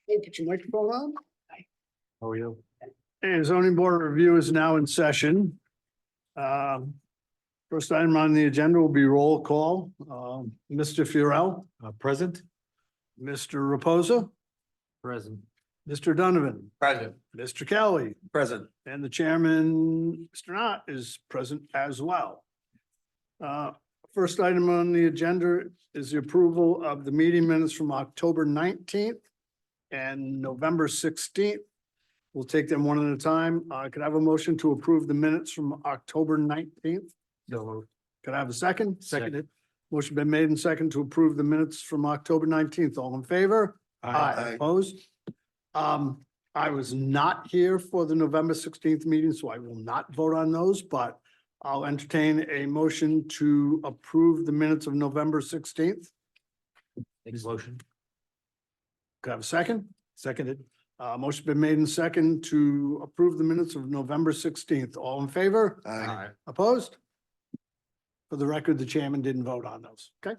Hey, put your microphone on. How are you? And zoning board review is now in session. First item on the agenda will be roll call. Mr. Furell, Present? Mr. Reposa, Present. Mr. Donovan, Present. Mr. Kelly, Present. and the chairman, Mr. Knott, is present as well. First item on the agenda is the approval of the meeting minutes from October 19th and November 16th. We'll take them one at a time. Could I have a motion to approve the minutes from October 19th? No. Could I have a second? Seconded. Motion been made and second to approve the minutes from October 19th. All in favor? Opposed? I was not here for the November 16th meeting, so I will not vote on those, but I'll entertain a motion to approve the minutes of November 16th. Motion. Could I have a second? Seconded. Motion been made and second to approve the minutes of November 16th. All in favor? Aye. Opposed? For the record, the chairman didn't vote on those. Okay.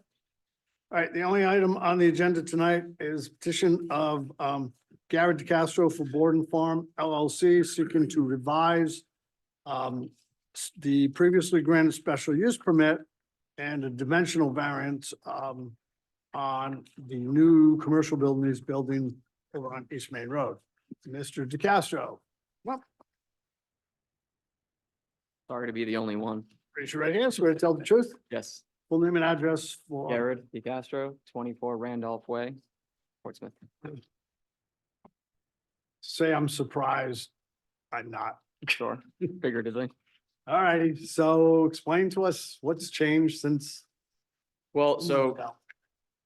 All right, the only item on the agenda tonight is petition of Gairad DeCastro for Borden Farm LLC seeking to revise the previously granted special use permit and a dimensional variance on the new commercial building he's building over on East Main Road. Mr. DeCastro, Sorry to be the only one. raise your right hand, swear to tell the truth. Yes, Full name and address for. Gairad DeCastro, 24 Randolph Way, Portsmouth. Say I'm surprised. I'm not. Sure, figuratively. All righty, so explain to us what's changed since. Well, so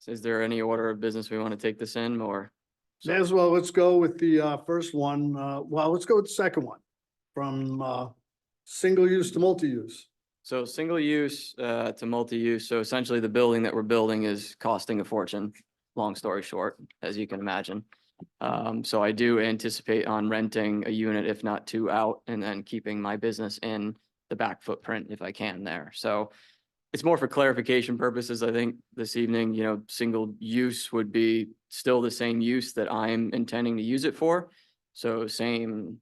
is there any order of business we want to take this in or? May as well, let's go with the first one. Well, let's go with the second one. From single use to multi-use. So single use to multi-use. So essentially the building that we're building is costing a fortune, long story short, as you can imagine. So I do anticipate on renting a unit, if not two out, and then keeping my business in the back footprint if I can there. So it's more for clarification purposes. I think this evening, single use would be still the same use that I'm intending to use it for. So same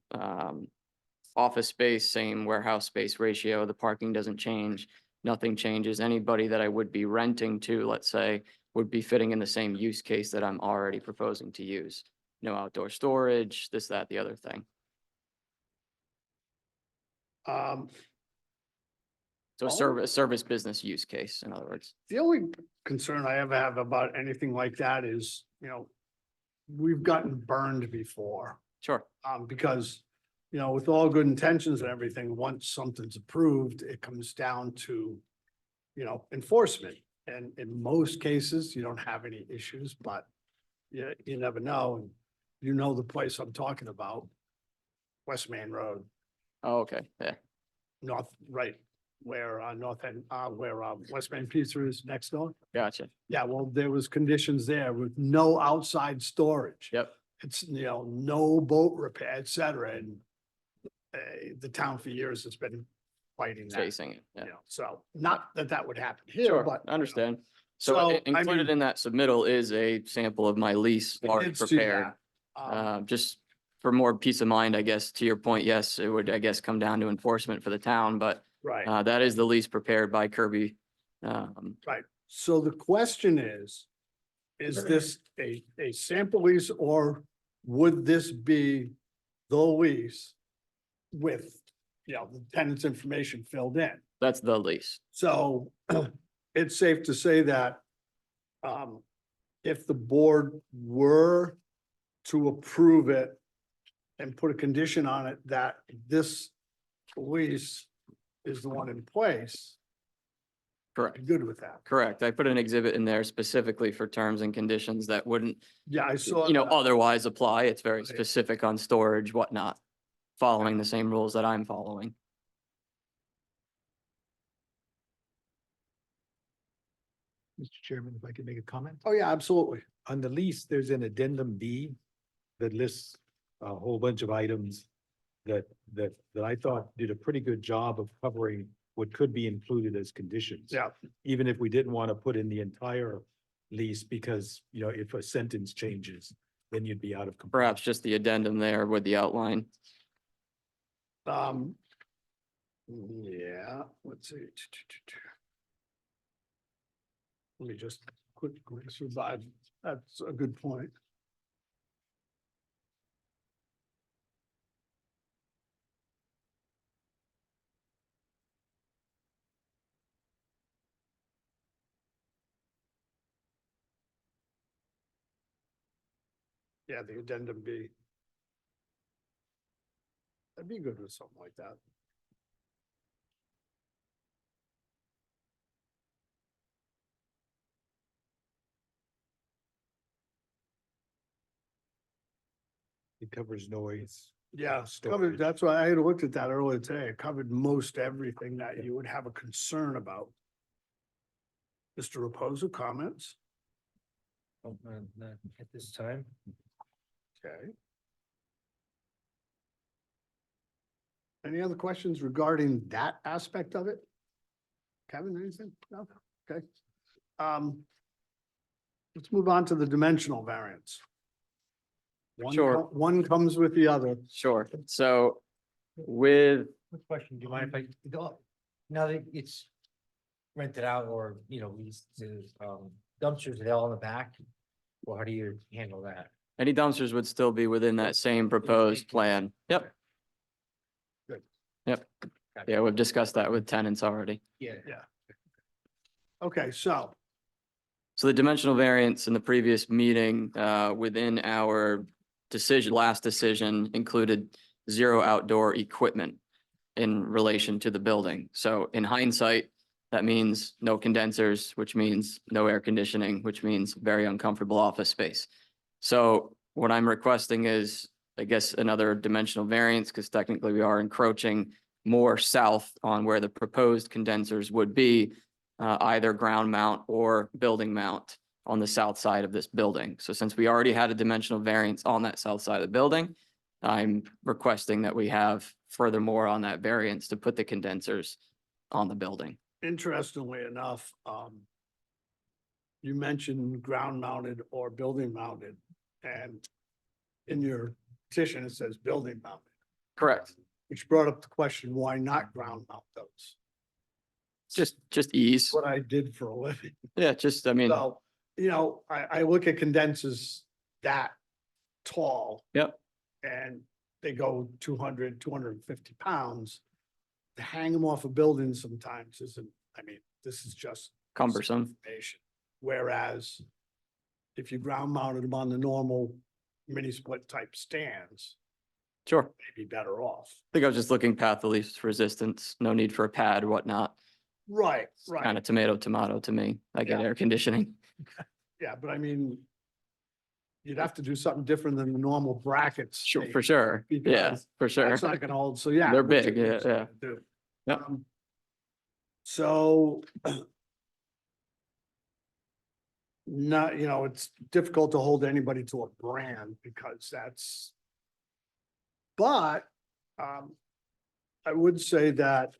office space, same warehouse space ratio. The parking doesn't change. Nothing changes. Anybody that I would be renting to, let's say, would be fitting in the same use case that I'm already proposing to use. No outdoor storage, this, that, the other thing. So service business use case, in other words. The only concern I ever have about anything like that is, we've gotten burned before. Sure. Because, with all good intentions and everything, once something's approved, it comes down to, enforcement. And in most cases, you don't have any issues, but you never know. And you know the place I'm talking about, West Main Road, Oh, okay. Yeah. right, where North End, where West Main Pizza is next door. Gotcha. Yeah, well, there was conditions there with no outside storage. Yep. It's, no boat repair, et cetera, and the town for years has been fighting that. Facing it. Yeah. So not that that would happen here, Sure, but. I understand. So, So I included mean- in that submittal is a sample of my lease already It's to prepared. that. Just for more peace of mind, I guess, to your point, yes, it would, I guess, come down to enforcement for the town, but Right, that is the lease prepared by Kirby. right. So the question is this a sample lease or would this be the lease with, the tenant's information filled in? That's the lease. So it's safe to say that if the board were to approve it and put a condition on it that this lease is the one in place, Correct. good with that. Correct. I put an exhibit in there specifically for terms and conditions that wouldn't, Yeah, I saw. that. otherwise apply. It's very Right. specific on storage, whatnot, following the same rules that I'm following. Mr. Chairman, if I could make a comment? Oh, yeah, absolutely. On the lease, there's an addendum B that lists a whole bunch of items that I thought did a pretty good job of covering what could be included as conditions. Yeah, Even if we didn't want to put in the entire lease because, if a sentence changes. then you'd be out of compliance. Perhaps just the addendum there with the outline. Yeah, let's see. Let me just quickly survive. That's a good point. Yeah, the addendum B. That'd be good with something like that. It covers noise. Yeah, Storage. covered, that's why I had looked at that earlier today. It covered most everything that you would have a concern about. Mr. Reposa, comments? Not at this time. Okay. Any other questions regarding that aspect of it? Kevin, anything? No? Okay. Let's move on to the dimensional variance. Sure. One comes with the other. Sure. So with, Quick question, do you mind if I, now that it's rented out or, leased to, dumpsters, are they all in the back? Well, how do you handle that? any dumpsters would still be within that same proposed plan. Yep. Good. Yep. Yeah, we've discussed that with tenants already. Yeah. Okay, so, So the dimensional variance in the previous meeting, within our last decision included 0 outdoor equipment in relation to the building. So in hindsight, that means no condensers, which means no air conditioning, which means very uncomfortable office space. So what I'm requesting is, I guess, another dimensional variance, because technically we are encroaching more south on where the proposed condensers would be, either ground mount or building mount on the south side of this building. So since we already had a dimensional variance on that south side of the building, I'm requesting that we have furthermore on that variance to put the condensers on the building. interestingly enough, you mentioned ground mounted or building mounted, and in your petition, it says building mounted, Correct. which brought up the question, why not ground mount those? Just ease. What I did for a living. Yeah, I mean, So, I look at condensers that tall. Yep. And they go 200, 250 pounds. To hang them off a building sometimes isn't, this is just. cumbersome. information. Whereas if you ground mounted them on the normal mini split type stands, Sure. they'd be better off. I think I was just looking path of least resistance, no need for a pad, whatnot. Right, Kind right. of tomato to me. I get Yeah. air conditioning. Yeah, but you'd have to do something different than the normal brackets. Sure, they- for sure. Yeah, because for sure. That's not gonna hold, so yeah. They're what big, you yeah, guys yeah. gonna do. Yep. So. Not, it's difficult to hold anybody to a brand because that's. But, I would say that.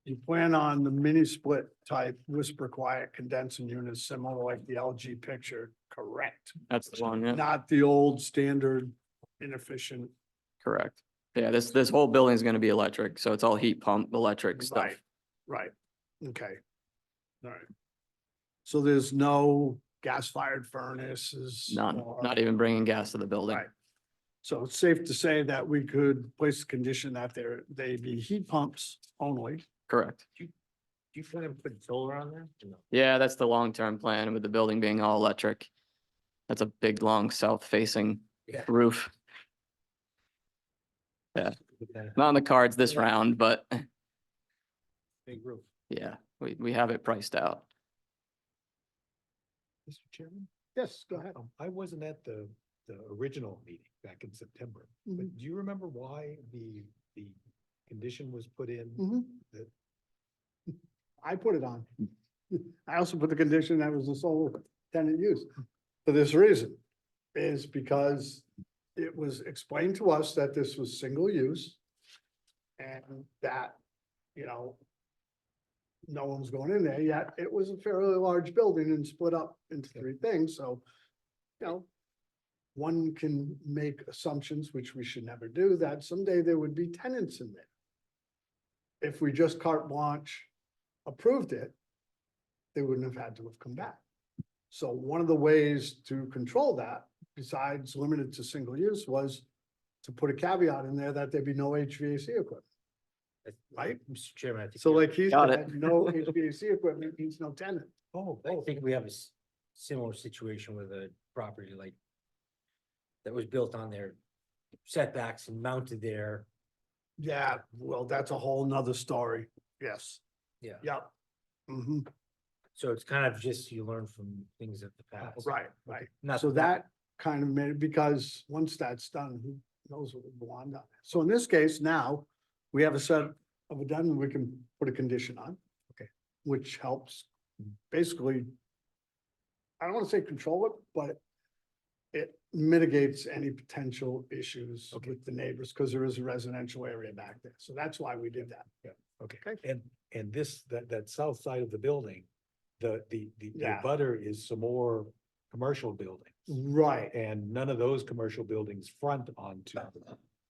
You plan on the mini split type whisper quiet condensing units similar like the LG picture, correct? That's the one, yeah, Not the old standard inefficient. correct. Yeah, this whole building is gonna be electric, so it's all heat pump, electric stuff. Right, right, okay. All right. So there's no gas fired furnaces? None, or- not even bringing gas to the building. Right. So it's safe to say that we could place a condition that they be heat pumps only. Correct. Do you plan on putting solar on there? or no? Yeah, that's the long-term plan with the building being all electric. That's a big, long, south-facing Yeah. roof. With that Not on the cards this round, but Big roof. yeah, we have it priced out. Mr. Chairman? Yes, go ahead. I wasn't at the original meeting back in September, but do you remember why the condition was put in? Mhm. that- I put it on. I also put the condition that was a sole tenant use. For this reason, is because it was explained to us that this was single use. And that, no one's going in there yet. It was a fairly large building and split up into 3 things, so. one can make assumptions, which we should never do, that someday there would be tenants in there. If we just carte blanche approved it, they wouldn't have had to have come back. So one of the ways to control that, besides limited to single use, was to put a caveat in there that there be no HVAC equipment. Right. Mr. Chairman, I think. So like he Got it. said, no HVAC equipment means no tenant. I think we have a similar situation with a property like that was built on their setbacks and mounted there. Yeah, well, that's a whole nother story. Yes. Yeah. Yep. hmm So it's kind of just you learn from things of the past. Right, right. Not So that kind of made it, because once that's done, who knows what will go on down there. So in this case, now, we have a set of addendum we can put a condition on. Okay. Which helps basically, I don't want to say control it, but it mitigates any potential issues Okay. with the neighbors, because there is a residential area back there. So that's why we did that. Okay, and this, that south side of the building, the Yeah. butter is some more commercial buildings. Right, And none of those commercial buildings front onto,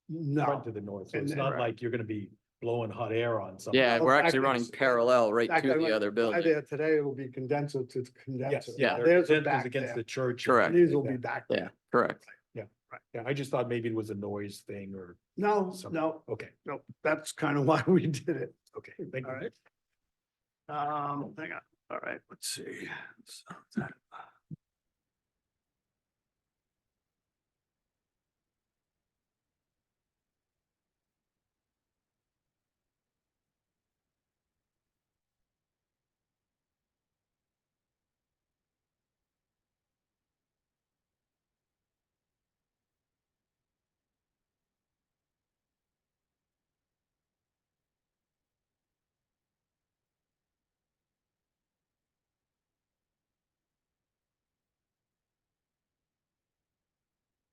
no. front to the north, so And it's then- not like you're gonna be blowing hot air on something. Yeah, Well, we're back actually in- running parallel right Back to I the went other by building. there today, it will be condenser to condenser. Yes, Yeah. There's a Theirs back is against there. the church. Correct. These will be back. Yeah, correct. Yeah, I just thought maybe it was a noise thing or, No, Some- no, okay, no, that's kind of why we did it. okay, thank All you. right. Hang on, all right, let's see. So that-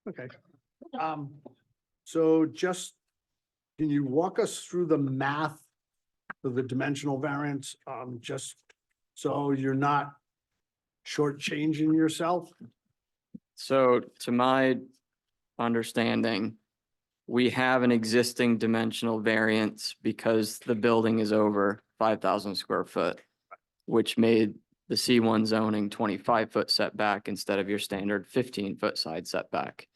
Okay. So just, can you walk us through the math of the dimensional variance, just so you're not shortchanging yourself? So to my understanding, we have an existing dimensional variance because the building is over 5,000 square foot, which made the C1 zoning 25-foot setback instead of your standard 15-foot side setback.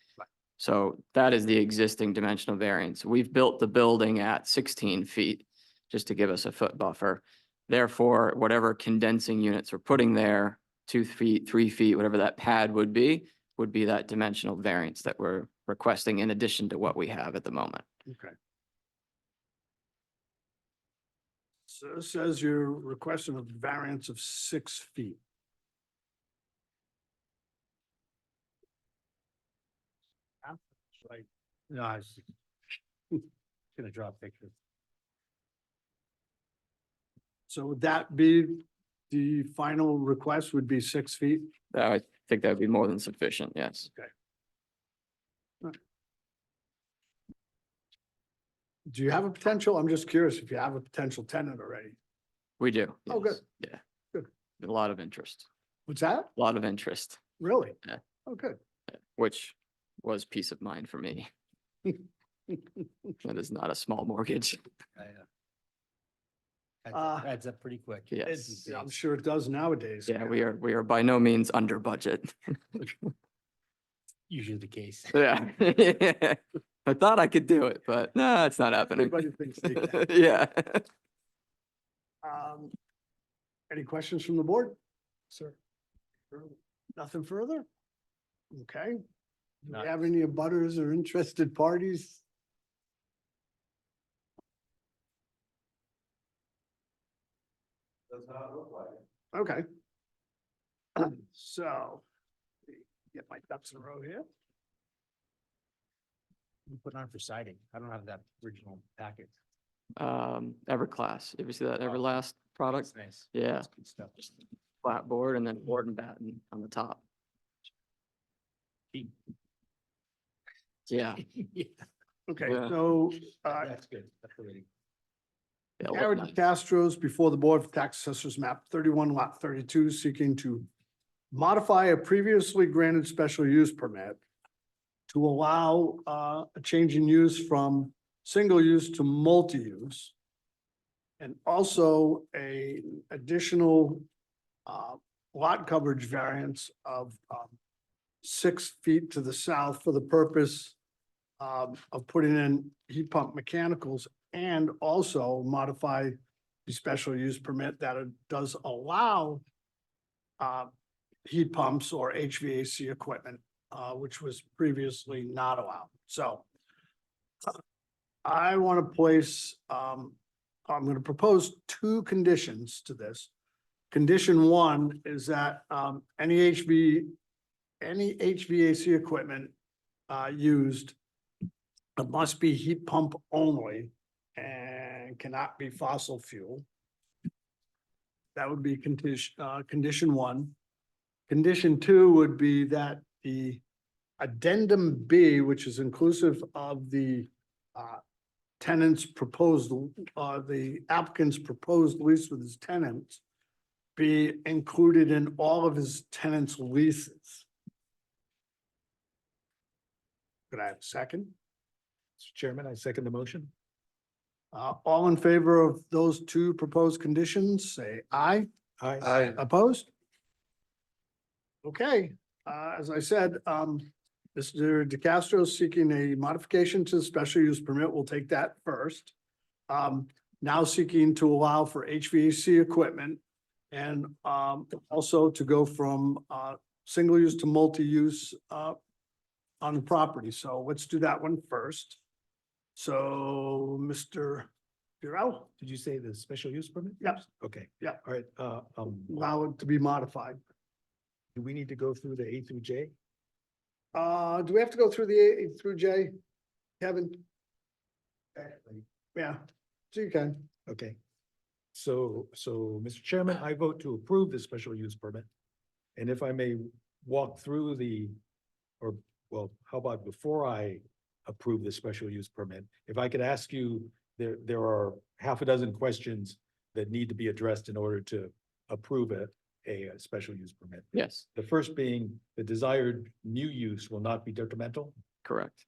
So that is the existing dimensional variance. We've built the building at 16 feet just to give us a foot buffer. Therefore, whatever condensing units we're putting there, 2 feet, 3 feet, whatever that pad would be that dimensional variance that we're requesting in addition to what we have at the moment. Okay. So it says you're requesting a variance of 6 feet. Right. No, I was gonna draw a picture. So would that be, the final request would be 6 feet? I think that would be more than sufficient, yes. Do you have a potential? I'm just curious if you have a potential tenant already. We do. Oh, good. yes, Yeah. Good. A lot of interest, What's that? a lot of interest, Really? Yeah. Oh, good. which was peace of mind for me. That is not a small mortgage. Adds up pretty quick. Yes. I'm sure it does nowadays. Yeah, we are by no means under budget. Usually the case. Yeah. I thought I could do it, but no, it's not happening. Everybody thinks they can. Yeah. Any questions from the board? Sir? Nothing further? Okay. Do Not- we have any abutters or interested parties? Does not look like it. Okay. So, get my ducks in a row here. We put on for siding. I don't have that original packet. Everclass. You ever see that Everlast product? That's nice. Yeah, That's good stuff. flat board and then board and batten on the top. Cheap. Yeah. Yeah, Okay, Yeah. so, that's good. That's the rating. Yeah, look Gairad nice. DeCastro's before the board for tax assessors map 31 lot 32 seeking to modify a previously granted special use permit to allow a change in use from single use to multi-use. And also a additional lot coverage variance of 6 feet to the south for the purpose of putting in heat pump mechanicals, and also modify the special use permit that it does allow heat pumps or HVAC equipment, which was previously not allowed. So I want to place, I'm going to propose 2 conditions to this. Condition 1 is that any HVAC equipment used must be heat pump only and cannot be fossil fuel. That would be condition 1. Condition 2 would be that the addendum B, which is inclusive of the tenant's proposed, the applicant's proposed lease with his tenants, be included in all of his tenants' leases. Could I have a second? Mr. Chairman, I second the motion. All in favor of those 2 proposed conditions, say aye. Aye. Opposed? Okay, as I said, Mr. DeCastro is seeking a modification to the special use permit. We'll take that first. Now seeking to allow for HVAC equipment and also to go from single use to multi-use on the property. So let's do that one first. So, Mr. Burrell, Did you say the special use permit? Yep. Okay. Yep. All right, allow it to be modified. do we need to go through the A through J? Do we have to go through the A through J, Kevin? Yeah, so you can. Okay. So, Mr. Chairman, I vote to approve the special use permit. And if I may walk through well, how about before I approve the special use permit? If I could ask you, there are half a dozen questions that need to be addressed in order to approve a special use permit. Yes, The first being the desired new use will not be detrimental. correct.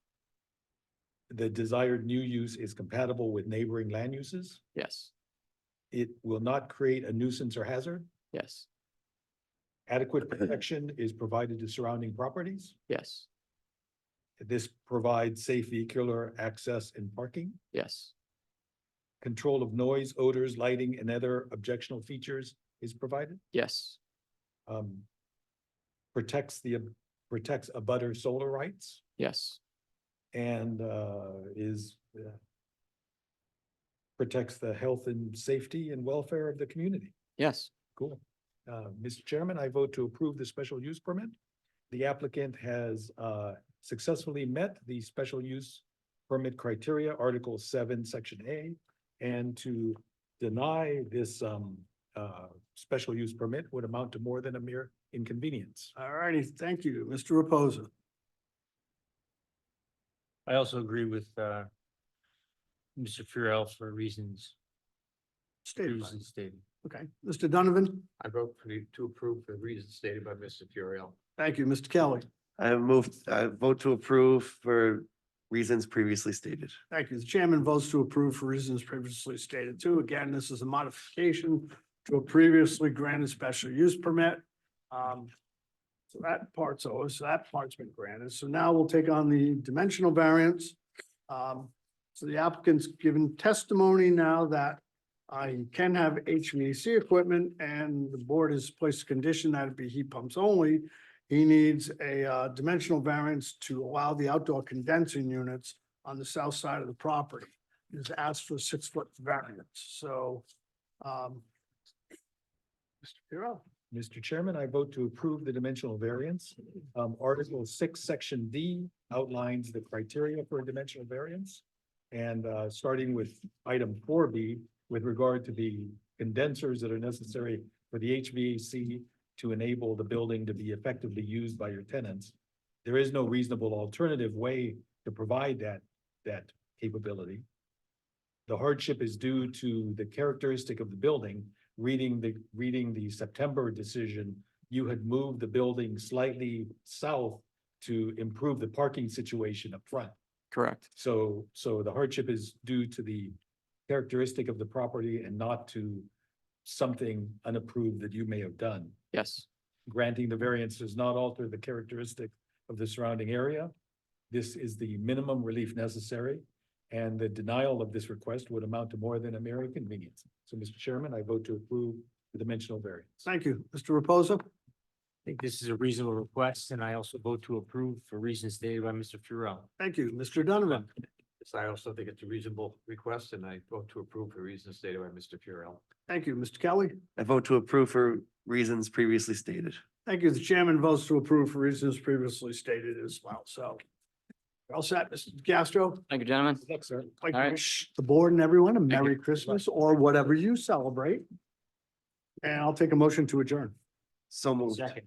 The desired new use is compatible with neighboring land uses. Yes, It will not create a nuisance or hazard. yes, Adequate protection is provided to surrounding properties. yes, This provides safe vehicular access and parking. yes, Control of noise, odors, lighting, and other objectionable features is provided. yes, Protects abutter solar rights yes, and protects the health and safety and welfare of the community. yes, Cool. Mr. Chairman, I vote to approve the special use permit. The applicant has successfully met the special use permit criteria, Article 7, Section A, and to deny this special use permit would amount to more than a mere inconvenience. All righty, thank you. Mr. Reposa. I also agree with Mr. Furell for reasons Stated by- previously stated. Okay, Mr. Donovan, I vote to approve for the reasons stated by Mr. Furiel. thank you. Mr. Kelly, I vote to approve for reasons previously stated. thank you. The chairman votes to approve for reasons previously stated too. Again, this is a modification to a previously granted special use permit. So that part's over, so that part's been granted. So now we'll take on the dimensional variance. So the applicant's given testimony now that he can have HVAC equipment, and the board has placed a condition that it be heat pumps only. He needs a dimensional variance to allow the outdoor condensing units on the south side of the property. He's asked for a 6-foot variance, so Mr. Pirro. Mr. Chairman, I vote to approve the dimensional variance. Article 6, Section D outlines the criteria for a dimensional variance. And starting with item 4B, with regard to the condensers that are necessary for the HVAC to enable the building to be effectively used by your tenants, there is no reasonable alternative way to provide that capability. The hardship is due to the characteristic of the building. Reading the September decision, you had moved the building slightly south to improve the parking situation up front. Correct. So the hardship is due to the characteristic of the property and not to something unapproved that you may have done. Yes, Granting the variance does not alter the characteristic of the surrounding area. This is the minimum relief necessary, and the denial of this request would amount to more than a mere inconvenience. So, Mr. Chairman, I vote to approve the dimensional variance. Thank you. Mr. Reposa? I think this is a reasonable request, and I also vote to approve for reasons stated by Mr. Furell. Thank you. Mr. Donovan? Yes, I also think it's a reasonable request and I vote to approve for reasons stated by Mr. Furell. Thank you. Mr. Kelly? I vote to approve for reasons previously stated. Thank you. The chairman votes to approve for reasons previously stated as well. So all set, Mr. DeCastro? thank you, gentlemen. Good luck, sir. Like All to right. wish the board and everyone a Thank Merry you. Christmas or whatever you celebrate. And I'll take a motion to adjourn. So moved. Second.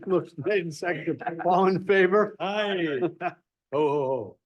Motion made and seconded. All in favor? Hi. Oh,